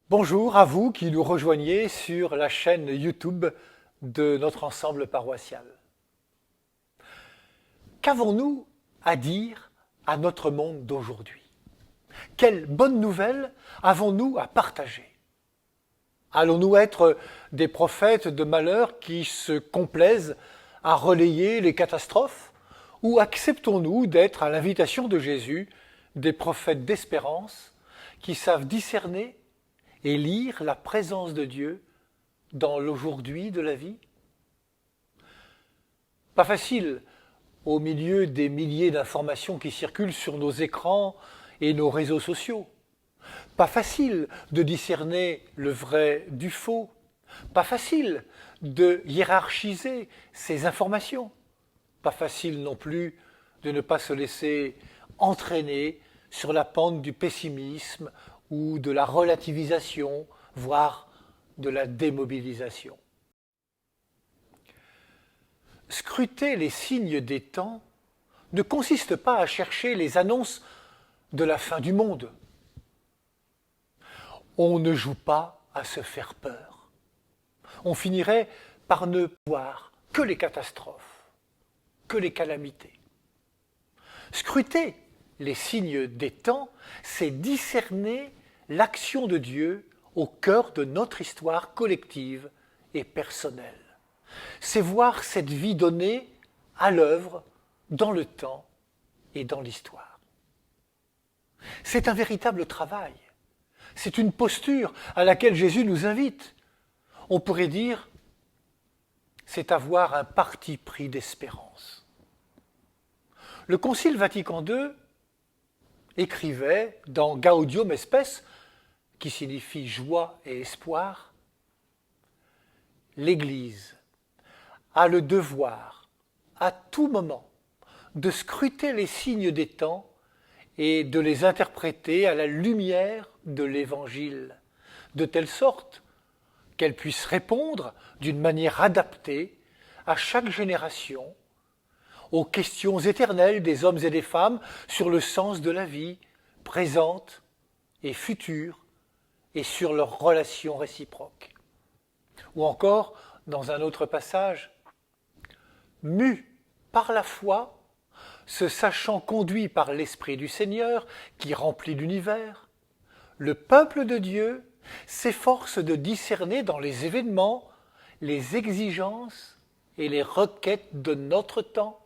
Bonjour à vous qui nous rejoignez sur la chaîne YouTube de notre ensemble paroissial. Qu'avons-nous à dire à notre monde d'aujourd'hui? Quelles bonnes nouvelles avons-nous à partager? Allons-nous être des prophètes de malheur qui se complaisent à relayer les catastrophes? Ou acceptons-nous d'être, à l'invitation de Jésus, des prophètes d'espérance qui savent discerner et lire la présence de Dieu dans l'aujourd'hui de la vie? Pas facile au milieu des milliers d'informations qui circulent sur nos écrans et nos réseaux sociaux. Pas facile de discerner le vrai du faux. Pas facile de hiérarchiser ces informations. Pas facile non plus de ne pas se laisser entraîner sur la pente du pessimisme ou de la relativisation, voire de la démobilisation. Scruter les signes des temps ne consiste pas à chercher les annonces de la fin du monde. On ne joue pas à se faire peur. On finirait par ne voir que les catastrophes, que les calamités. Scruter les signes des temps, c'est discerner l'action de Dieu au cœur de notre histoire collective et personnelle. C'est voir cette vie donnée à l'œuvre dans le temps et dans l'histoire. C'est un véritable travail. C'est une posture à laquelle Jésus nous invite. On pourrait dire, c'est avoir un parti pris d'espérance. Le Concile Vatican II écrivait dans Gaudium et Spes, qui signifie joie et espoir, l'Église a le devoir, à tout moment, de scruter les signes des temps et de les interpréter à la lumière de l'Évangile, de telle sorte qu'elle puisse répondre d'une manière adaptée à chaque génération aux questions éternelles des hommes et des femmes sur le sens de la vie présente et future et sur leurs relations réciproques. Ou encore, dans un autre passage, mu par la foi, se sachant conduit par l'Esprit du Seigneur qui remplit l'univers, le peuple de Dieu s'efforce de discerner dans les événements les exigences et les requêtes de notre temps,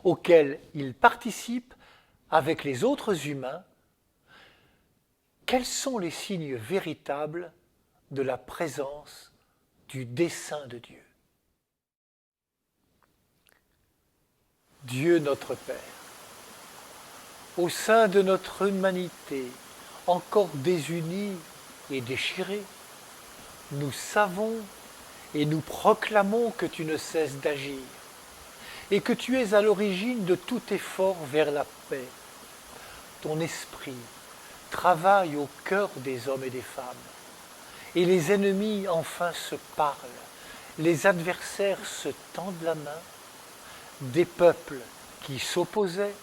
auxquelles il participe avec les autres humains. Quels sont les signes véritables de la présence du dessein de Dieu? Dieu notre Père, au sein de notre humanité, encore désunie et déchirée, nous savons et nous proclamons que tu ne cesses d'agir et que tu es à l'origine de tout effort vers la paix. Ton esprit travaille au cœur des hommes et des femmes, et les ennemis enfin se parlent, les adversaires se tendent la main, des peuples qui s'opposaient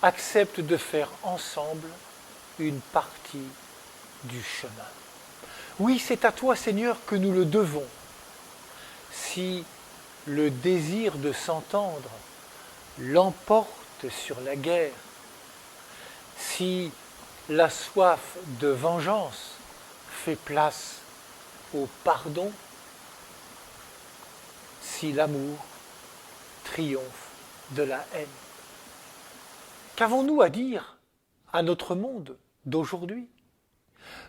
acceptent de faire ensemble une partie du chemin. Oui, c'est à toi, Seigneur, que nous le devons. Si le désir de s'entendre l'emporte sur la guerre, si la soif de vengeance fait place au pardon, si l'amour triomphe de la haine. Qu'avons-nous à dire à notre monde d'aujourd'hui?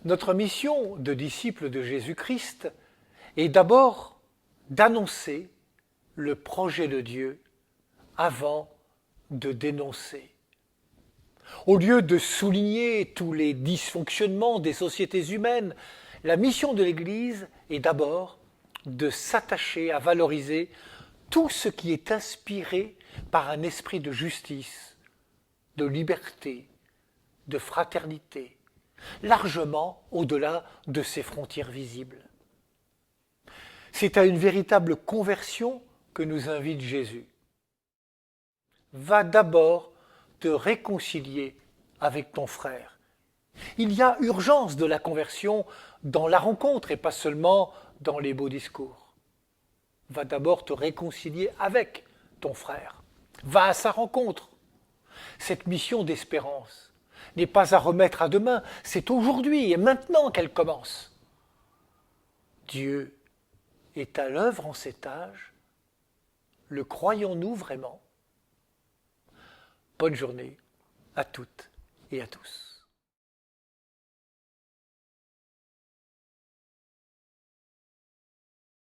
Notre mission de disciples de Jésus-Christ est d'abord d'annoncer le projet de Dieu avant de dénoncer. Au lieu de souligner tous les dysfonctionnements des sociétés humaines, la mission de l'Église est d'abord de s'attacher à valoriser tout ce qui est inspiré par un esprit de justice, de liberté, de fraternité, largement au-delà de ses frontières visibles. C'est à une véritable conversion que nous invite Jésus. Va d'abord te réconcilier avec ton frère. Il y a urgence de la conversion dans la rencontre et pas seulement dans les beaux discours. Va d'abord te réconcilier avec ton frère. Va à sa rencontre. Cette mission d'espérance n'est pas à remettre à demain, c'est aujourd'hui et maintenant qu'elle commence. Dieu est à l'œuvre en cet âge. Le croyons-nous vraiment ? Bonne journée à toutes et à tous.